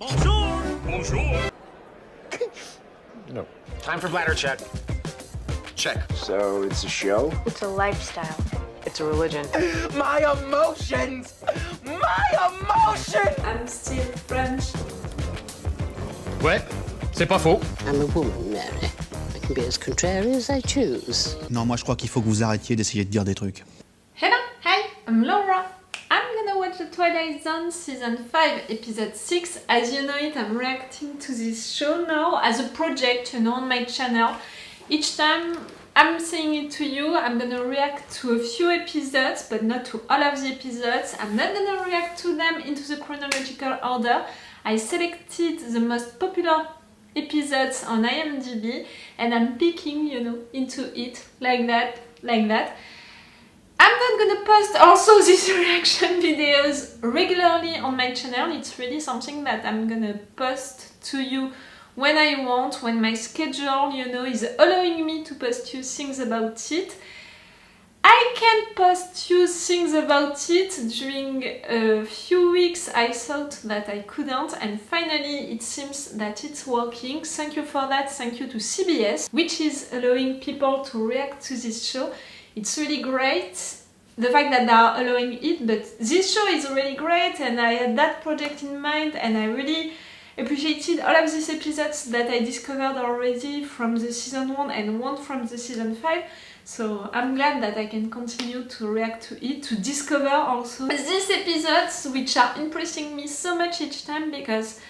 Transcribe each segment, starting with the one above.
Bonjour! Bonjour! No. Time for bladder check. Check. So it's a show? It's a lifestyle. It's a religion. My emotions! My emotions! I'm still French. Ouais, c'est pas faux. I'm a woman, Mary. I can be as contrary as I choose. Non, moi je crois qu'il faut que vous arrêtiez d'essayer de dire des trucs. Hello, hi, I'm Laura. I'm gonna watch the Twilight Zone Season 5, Episode 6. As you know it, I'm reacting to this show now as a project, on my channel. Each time I'm saying it to you, I'm gonna react to a few episodes, but not to all of the episodes. I'm not gonna react to them into the chronological order. I selected the most popular episodes on IMDb and I'm picking, into it like that. I'm not gonna post also these reaction videos regularly on my channel. It's really something that I'm gonna post to you when I want, when my schedule, is allowing me to post you things about it. I can post you things about it. During a few weeks I thought that I couldn't, and finally it seems that it's working. Thank you for that. Thank you to CBS, which is allowing people to react to this show. It's really great, the fact that they are allowing it, but this show is really great and I had that project in mind and I really appreciated all of these episodes that I discovered already from the season 1 and one from the season 5. So I'm glad that I can continue to react to it, to discover also these episodes which are impressing me so much each time because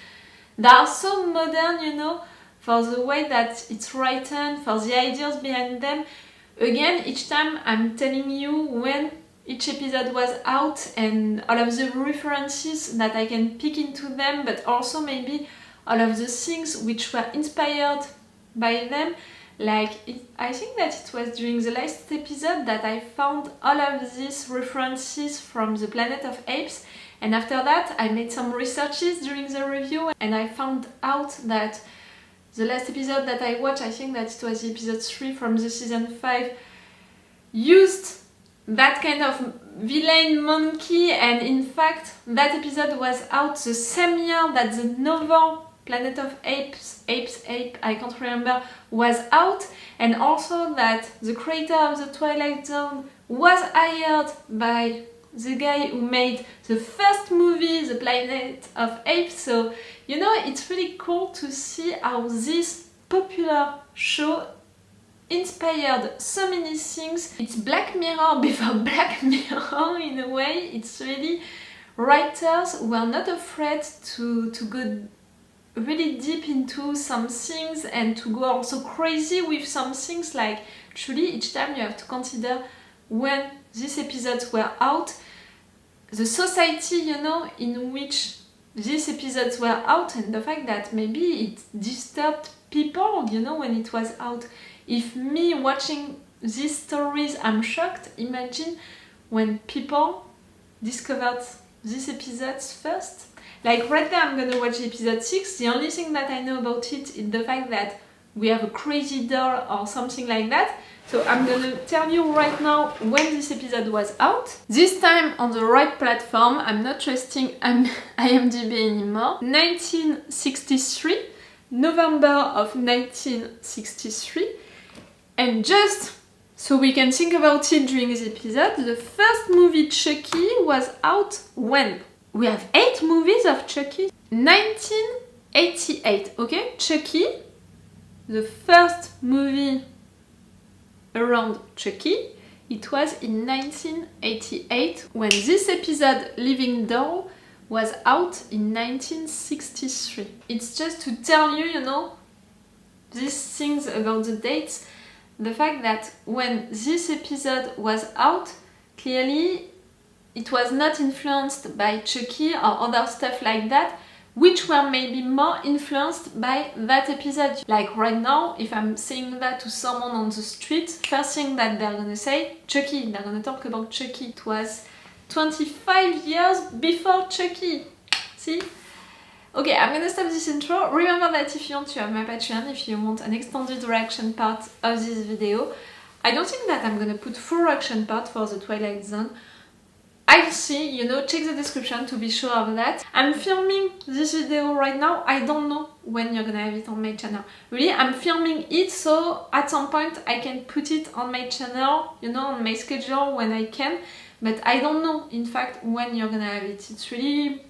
they are so modern, for the way that it's written, for the ideas behind them. Again, each time I'm telling you when each episode was out and all of the references that I can pick into them, but also maybe all of the things which were inspired by them. I think that it was during the last episode that I found all of these references from the Planet of Apes, and after that I made some researches during the review and I found out that the last episode that I watched, I think that it was episode 3 from the season 5, used that kind of villain monkey, and in fact that episode was out the same year that the novel Planet of Apes, I can't remember, was out, and also that the creator of the Twilight Zone was hired by the guy who made the first movie, The Planet of Apes. So, it's really cool to see how this popular show inspired so many things. It's Black Mirror before Black Mirror in a way. It's really writers who are not afraid to go really deep into some things and to go also crazy with some things. Like, truly each time you have to consider when these episodes were out, the society, in which these episodes were out, and the fact that maybe it disturbed people, when it was out. If me watching these stories I'm shocked, imagine when people discovered these episodes first. Like right now I'm gonna watch episode 6, the only thing that I know about it is the fact that we have a crazy doll or something like that. So I'm gonna tell you right now when this episode was out. This time on the right platform, I'm not trusting IMDb anymore. 1963, November of 1963. And just so we can think about it during this episode, the first movie Chucky was out when? We have 8 movies of Chucky. 1988, okay? Chucky, the first movie around Chucky, it was in 1988 when this episode Living Doll was out in 1963. It's just to tell you, these things about the dates, the fact that when this episode was out, clearly it was not influenced by Chucky or other stuff like that, which were maybe more influenced by that episode. Like right now, if I'm saying that to someone on the street, first thing that they're gonna say, Chucky, they're gonna talk about Chucky. It was 25 years before Chucky. See? Okay, I'm gonna stop this intro. Remember that if you want to have my Patreon, if you want an extended reaction part of this video, I don't think that I'm gonna put full reaction part for the Twilight Zone. I'll see, you know, check the description to be sure of that. I'm filming this video right now. I don't know when you're gonna have it on my channel. Really, I'm filming it so at some point I can put it on my channel, you know, on my schedule when I can. But I don't know, in fact, when you're gonna have it. It's really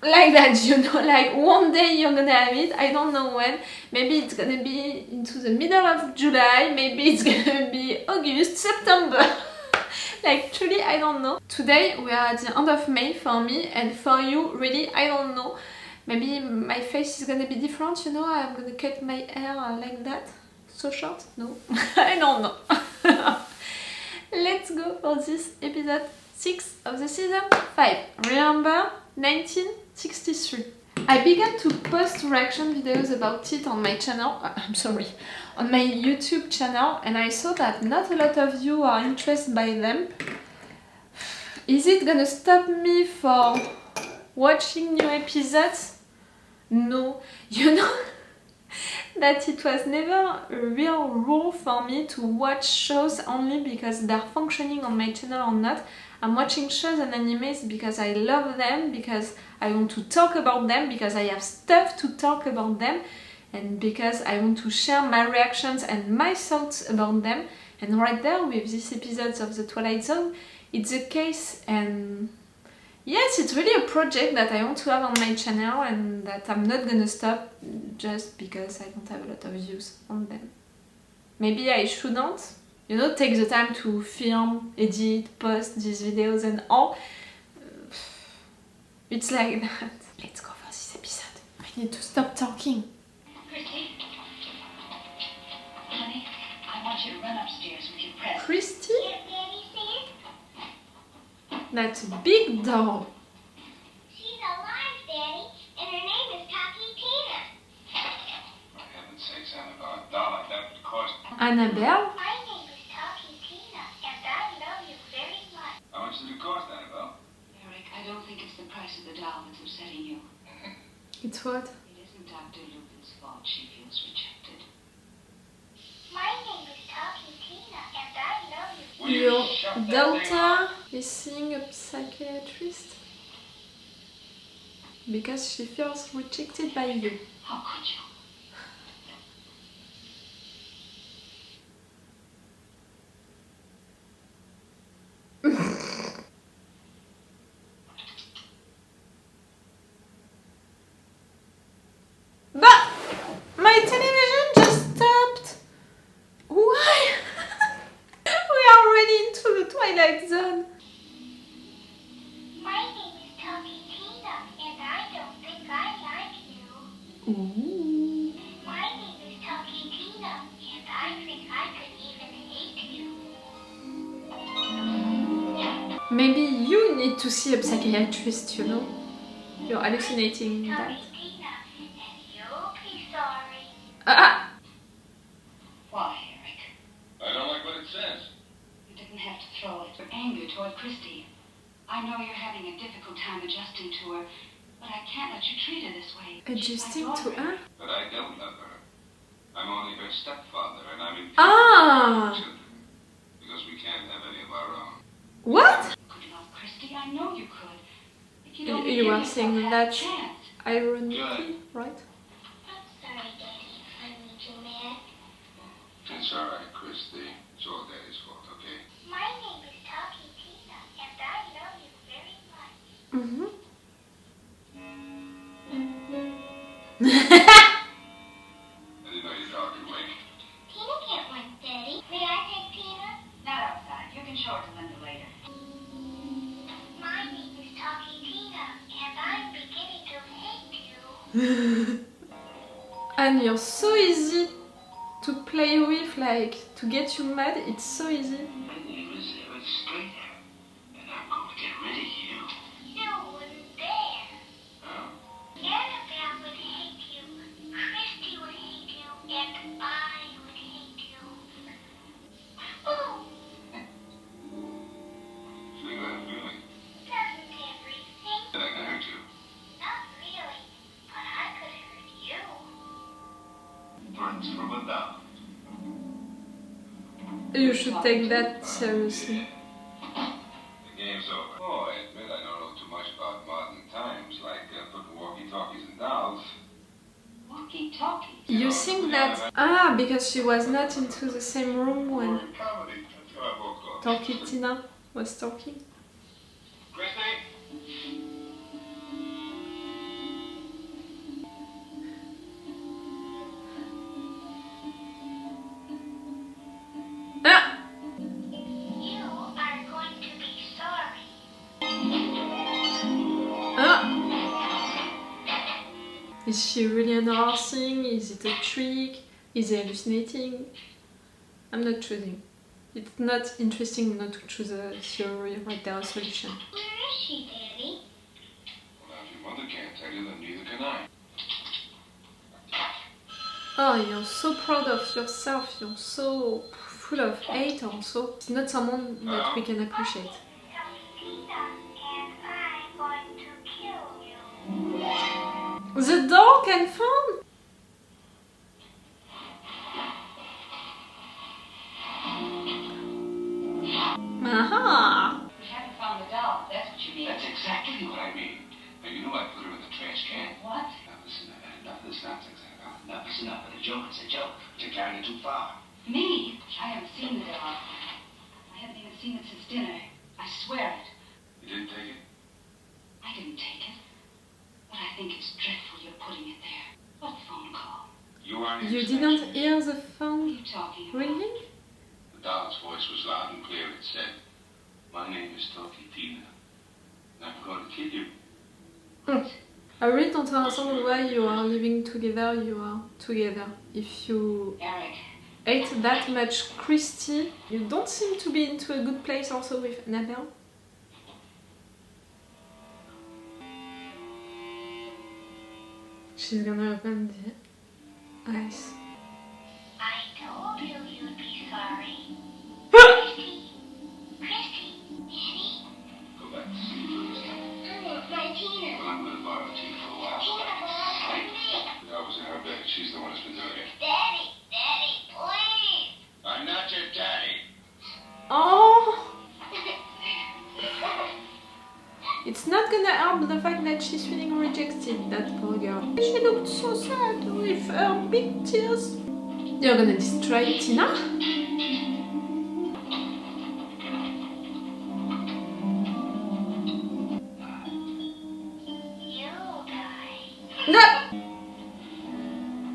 like that, you know, like one day you're gonna have it, I don't know when. Maybe it's gonna be into the middle of July, maybe it's gonna be August, September. Like, truly, I don't know. Today we are at the end of May for me, and for you, really, I don't know. Maybe my face is gonna be different, you know, I'm gonna cut my hair like that. So short? No, I don't know. Let's go for this episode 6 of the season 5. Remember, 1963. I began to post reaction videos about it on my channel, on my YouTube channel, and I saw that not a lot of you are interested by them. Is it gonna stop me for watching new episodes? No, you know that it was never a real rule for me to watch shows only because they're functioning on my channel or not. I'm watching shows and animes because I love them, because I want to talk about them, because I have stuff to talk about them, and because I want to share my reactions and my thoughts about them. And right there with these episodes of the Twilight Zone, it's the case. And yes, it's really a project that I want to have on my channel and that I'm not gonna stop just because I don't have a lot of views on them. Maybe I shouldn't, you know, take the time to film, edit, post these videos and all. It's like that. Let's go for this episode. I need to stop talking. Christy? Honey, I want you to run upstairs with your present. Christy? Yes, Daddy, see it? That's a big doll. She's alive, Daddy, and her name is Chucky Tina. For heaven's sakes, Annabelle, a doll like that would cost... Annabelle? My name is Chucky Tina, and I love you very much. How much did it cost, Annabelle? Eric, I don't think it's the price of the doll that's upsetting you. It's what? It isn't Dr. Lupin's fault she feels rejected. My name is Chucky Tina, and I love you. Will you Your shut that thing daughter off? is seeing a psychiatrist because she feels rejected by you. How could you? But my television just stopped. Why? We are already into the Twilight Zone. My name is Chucky Tina, and I don't think I like you. Ooh. My name is Chucky Tina, and I think I could even hate you. Maybe you need to see a psychiatrist, you know? You're hallucinating that. Chucky Tina, and you'll be sorry. Ah! Why, Eric? I don't like what it says. You didn't have to throw it. Anger toward Christy. I know you're having a difficult time adjusting to her, but I can't let you treat her this way. Adjusting She's to my her? daughter. But I don't love her. I'm only her stepfather, and I'm in Ah! children. Because we can't have any of our own. What? You could love Christy, I know you could. If You- don't you give are yourself saying half that- a chance. Ironically, right? I'm sorry, Daddy, if I made you mad. It's all right, Christy. It's all Daddy's fault, okay? My name is Chucky Tina, and I love you very much. Mm-hmm. I didn't know your dog could wink. Tina can't win, Daddy. May I take Tina? Not outside. You can show her to Linda later. My name is Chucky Tina, and I'm beginning to hate you. And you're so easy to play with, like, to get you mad, it's so easy. My name is Eric Strader, and I'm going to get rid of you. You wouldn't dare. Huh? Annabelle would hate you. Christy would hate you, and I would hate you. Oh, Feel that feeling? doesn't everything? Then I can hurt you. Not really, but I could hurt you. Threats from a doll. You should take that seriously. I walkie-talkies and dolls. Walkie-talkie. You think that because she was not into the same room when Or in comedy. That's how I woke up. Talkie Tina was talking. Christy? Ah! You are going to be sorry. Ah! Is she really enhancing? Is it a trick? Is it hallucinating? I'm not choosing. It's not interesting not to choose a theory right there, a solution. Where is she, Daddy? Well, if your mother can't tell you, then neither can I. Oh, you're so proud of yourself, you're so full of hate also. It's not someone that we can appreciate. Tina and I'm going to kill you. The door can found? Aha! We haven't found the doll, that's what you mean. That's exactly what I mean. Now, you know I put her in the trash can. What? Now, listen, I've had enough of this nonsense, Annabelle. Enough is enough, and a joke is a joke. You're carrying it too far. Me? I haven't seen the doll. I haven't even seen it since dinner. I swear it. You didn't take it? I didn't take it. But I think it's dreadful you're putting it there. What phone call? You aren't You expecting didn't it. hear the What are phone you talking about? ringing? The doll's voice was loud and clear. It said, "My name is Talkie Tina, and I'm going to kill you." I really don't understand why you are living together, you are together. If you Eric, hate that much Christy, you don't seem to be into a good place also with Annabelle. She's gonna open the eyes. I told you you'd be sorry. Christy, Daddy, Go back to sleep for this time. my Tina. Well, I'm going to borrow Tina for a while. Tina belongs to me. I was in her bed. She's the one who's been doing it. Daddy, please. I'm not your daddy. Oh! It's not gonna help the fact that she's feeling rejected, that poor girl. She looked so sad with her big tears. You're gonna destroy Tina? You die. No!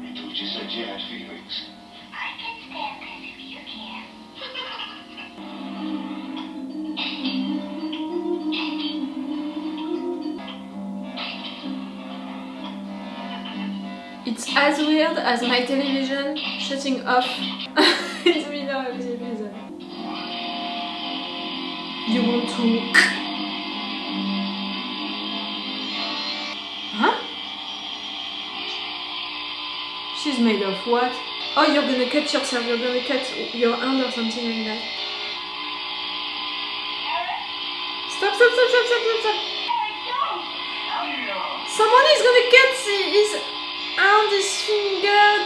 I told you said you had feelings. I can stand this if you can. It's as weird as my television shutting off in the middle of the episode. You want to... Huh? She's made of what? Oh, you're gonna cut yourself, you're gonna cut your hand or something like that. Stop, stop, stop, stop, stop, stop, stop. Someone is gonna cut his hand, his finger.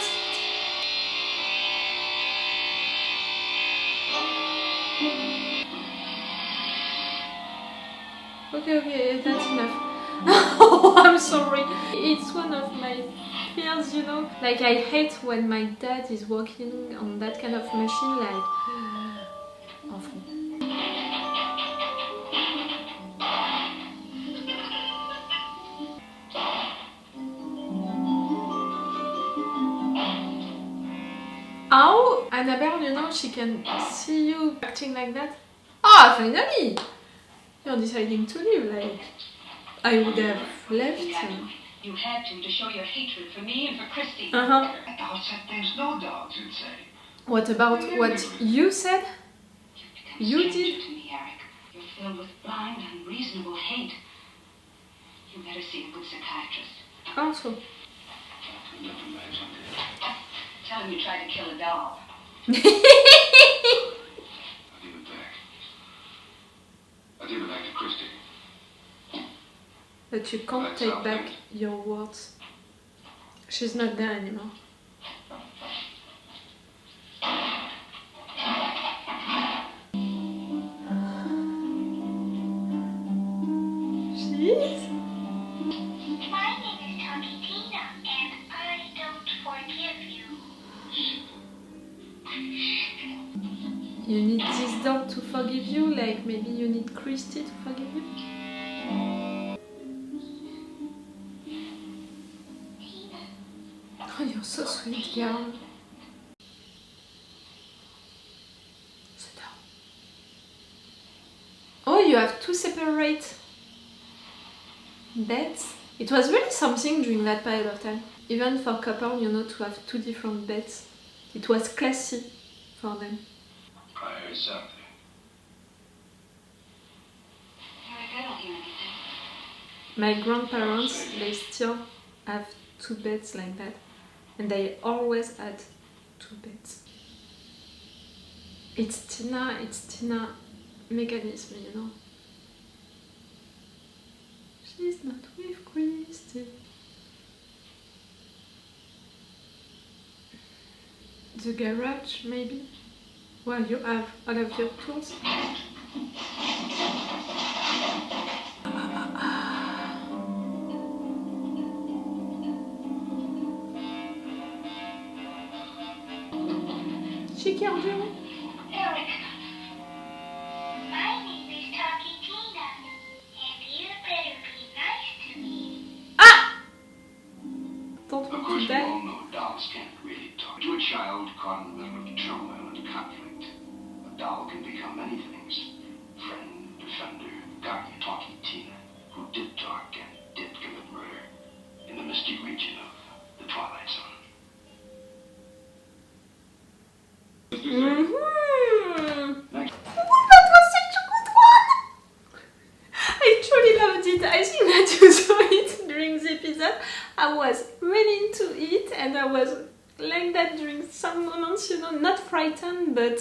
Okay, that's enough. Oh, I'm sorry. It's one of my fears, you know. Like, I hate when my dad is working on that kind of machine, like... Awful. How, Annabelle, you know, she can see you acting like that? Ah, finally! You're deciding to leave, like... I would have left. you had to show your hatred for me and for Christy. Uh-huh. At the outset, there's no dogs, you'd say. What about what you said? You've You become a did? stranger to me, Eric. You're filled with blind, unreasonable hate. You better see a good psychiatrist. Also. Never imagined it. Tell him you tried to kill a doll. I'll give it back. I'll give it back to Christy. But you can't take back your words. She's not there anymore. She is? My name is doll to forgive you, like maybe you need Christy to forgive you. Oh, you're so sweet, girl. Sit down. Oh, you have two separate beds. It was really something during that period of time. Even for couple, you know, to have two different beds. It was classy for them. I heard something. Eric, I don't hear anything. My grandparents, they still have two beds like that. And they always had two beds. It's Tina mechanism, you know. She's not with Christy. The garage, maybe? Well, you have all of your tools. She killed you? Eric, my name is Chucky Tina, and you better be nice to me. Ah! Don't Of want course, to we die. all know dolls can't really talk. To a child caught in the middle of turmoil and conflict, a doll can become many things. Friend, defender, guardian, talking Tina, who did talk and did commit murder in the misty region of the Twilight Zone. Next. Oh, that was such a good one! I truly loved it. I think that you saw it during the episode. I was really into it and I was like that during some moments, you know, not frightened but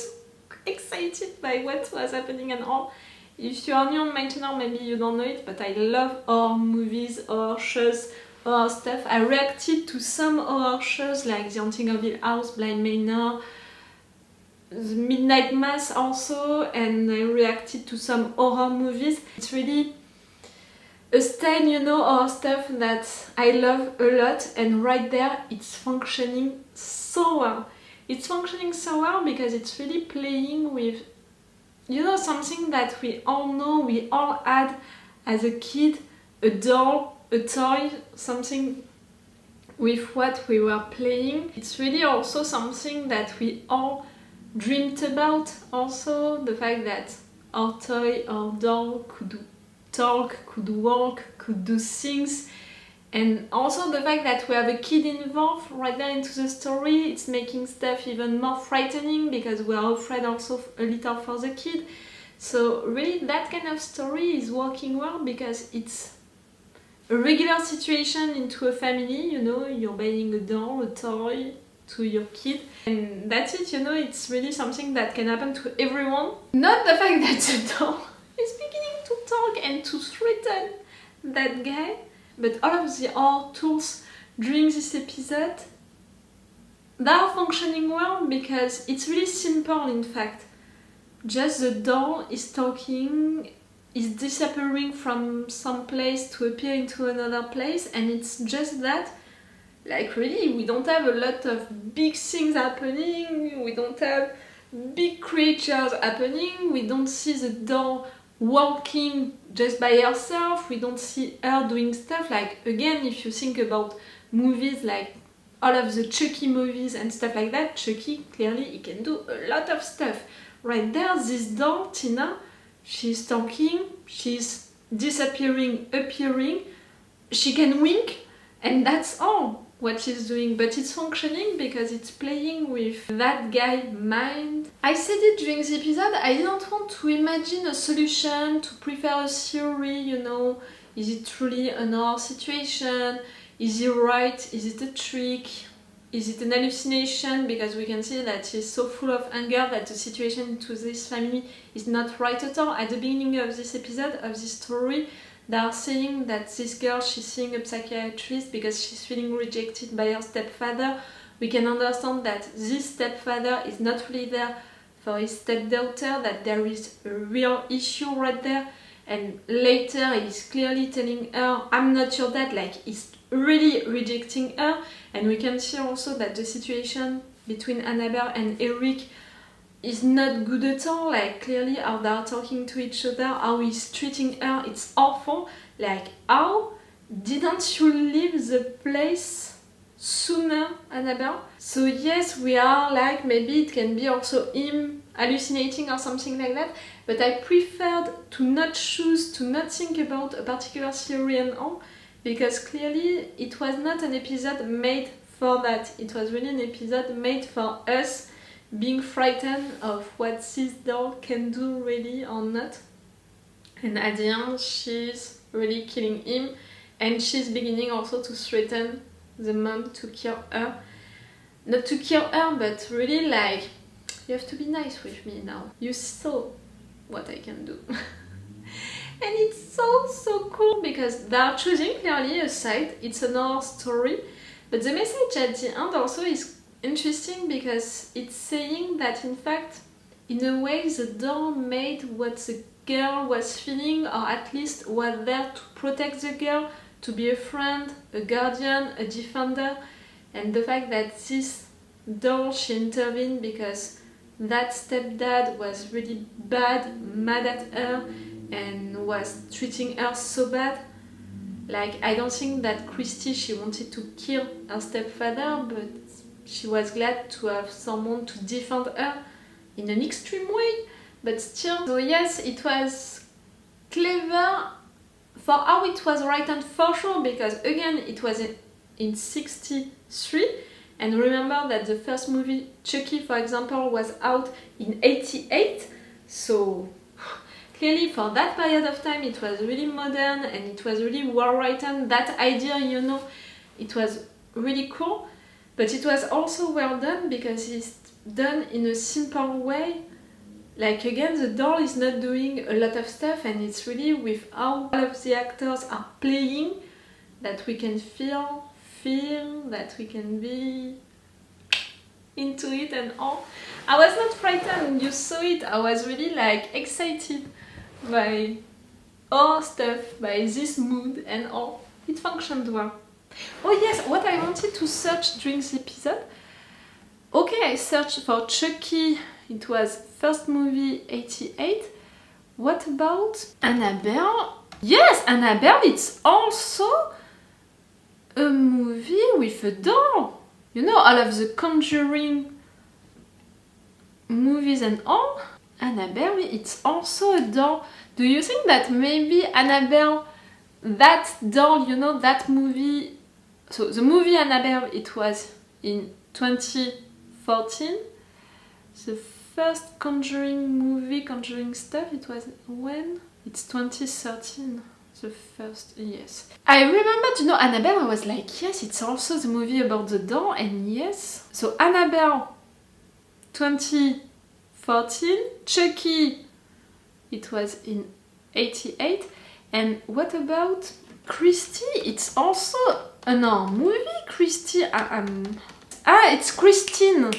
excited by what was happening and all. If you are new on my channel, maybe you don't know it, but I love horror movies, horror shows, horror stuff. I reacted to some horror shows like The Haunting of Hill House, Blind Manor, The Midnight Mass also, and I reacted to some horror movies. It's really a style, you know, horror stuff that I love a lot, and right there it's functioning so well. It's functioning so well because it's really playing with, you know, something that we all know, we all had as a kid, a doll, a toy, something with what we were playing. It's really also something that we all dreamed about, also the fact that our toy, our doll could talk, could walk, could do things, and also the fact that we have a kid involved right there into the story. It's making stuff even more frightening because we are afraid also a little for the kid. So really that kind of story is working well because it's a regular situation into a family, you know, you're buying a doll, a toy to your kid, and that's it, you know. It's really something that can happen to everyone. Not the fact that the doll is beginning to talk and to threaten that guy, but all of the horror tools during this episode, they are functioning well because it's really simple in fact. Just the doll is talking, is disappearing from some place to appear into another place, and it's just that. Like really, we don't have a lot of big things happening, we don't have big creatures happening, we don't see the doll walking just by herself, we don't see her doing stuff. Like again, if you think about movies like all of the Chucky movies and stuff like that, Chucky, clearly he can do a lot of stuff. Right there, this doll, Tina, she's talking, she's disappearing, appearing, she can wink, and that's all what she's doing, but it's functioning because it's playing with that guy's mind. I said it during the episode, I didn't want to imagine a solution, to prepare a theory, you know, is it truly an horror situation, is he right, is it a trick, is it an hallucination, because we can see that she's so full of anger that the situation to this family is not right at all. At the beginning of this episode, of this story, they are saying that this girl, she's seeing a psychiatrist because she's feeling rejected by her stepfather. We can understand that this stepfather is not really there for his stepdaughter, that there is a real issue right there. And later he's clearly telling her, I'm not your dad, like he's really rejecting her. And we can see also that the situation between Annabelle and Eric is not good at all. Like, clearly how they are talking to each other, how he's treating her, it's awful. Like, how didn't you leave the place sooner, Annabelle? So yes, we are like, maybe it can be also him hallucinating or something like that, but I preferred to not choose, to not think about a particular theory and all, because clearly it was not an episode made for that. It was really an episode made for us being frightened of what this doll can do really or not. And at the end, she's really killing him, and she's beginning also to threaten the mom to kill her. Not to kill her, but really like, you have to be nice with me now. You saw what I can do. And it's so cool because they're choosing clearly a side. It's an horror story, but the message at the end also is interesting because it's saying that in fact, in a way, the doll made what the girl was feeling, or at least was there to protect the girl, to be a friend, a guardian, a defender. And the fact that this doll, she intervened because that stepdad was really bad, mad at her, and was treating her so bad. Like, I don't think that Christy, she wanted to kill her stepfather, but she was glad to have someone to defend her in an extreme way, but still. So yes, it was clever for how it was written for sure, because again, it was in 63, and remember that the first movie, Chucky, for example, was out in 88, so clearly for that period of time it was really modern and it was really well written. That idea, you know, it was really cool, but it was also well done because it's done in a simple way. Like, again, the doll is not doing a lot of stuff, and it's really with how all of the actors are playing that we can feel that we can be into it and all. I was not frightened, you saw it, I was really like excited by all stuff, by this mood and all. It functioned well. Oh yes, what I wanted to search during the episode. Okay, I searched for Chucky, it was first movie 88. What about Annabelle? Yes, Annabelle, it's also a movie with a doll. You know, all of the Conjuring movies and all. Annabelle, it's also a doll. Do you think that maybe Annabelle, that doll, you know, that movie, so the movie Annabelle, it was in 2014. The first Conjuring movie, Conjuring stuff, it was when? It's 2013. The first, yes. I remembered, you know, Annabelle, I was like, yes, it's also the movie about the doll, and yes. So Annabelle, 2014. Chucky, it was in 88. And what about Christy? It's also an horror movie, Christy. It's Christine.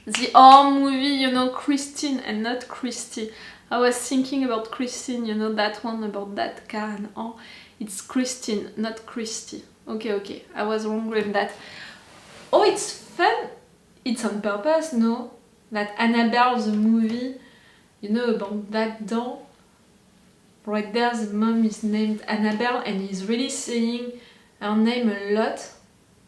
The horror movie, you know, Christine and not Christy. I was thinking about Christine, you know, that one about that car and all. It's Christine, not Christy. Okay, I was wrong with that. Oh, it's fun. It's on purpose, no? That Annabelle, the movie, you know, about that doll. Right there, the mom is named Annabelle and he's really saying her name a lot.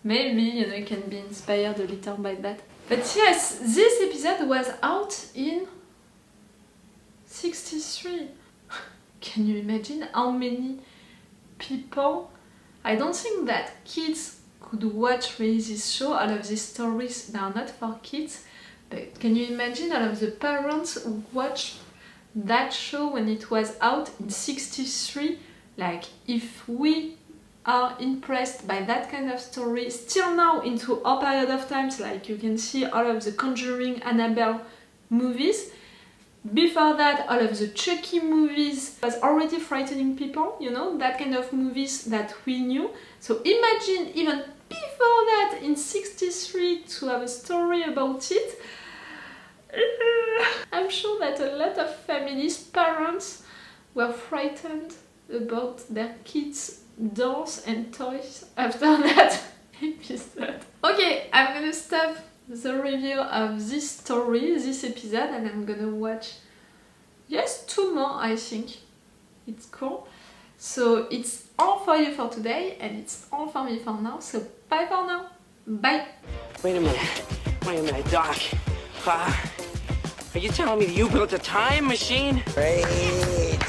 Maybe, you know, you can be inspired a little by that. But yes, this episode was out in 63. Can you imagine how many people? I don't think that kids could watch really this show. All of these stories, they are not for kids. But can you imagine all of the parents who watched that show when it was out in 63? Like, if we are impressed by that kind of story, still now into our period of times, like you can see all of the Conjuring, Annabelle movies. Before that, all of the Chucky movies was already frightening people, you know, that kind of movies that we knew. So imagine even before that, in 63, to have a story about it. I'm sure that a lot of families, parents, were frightened about their kids' dolls and toys after that episode. Okay, I'm gonna stop the review of this story, this episode, and I'm gonna watch just 2 more, I think. It's cool. So it's all for you for today, and it's all for me for now, so bye for now. Bye! Wait a minute, Doc. Are you telling me you built a time machine? Great.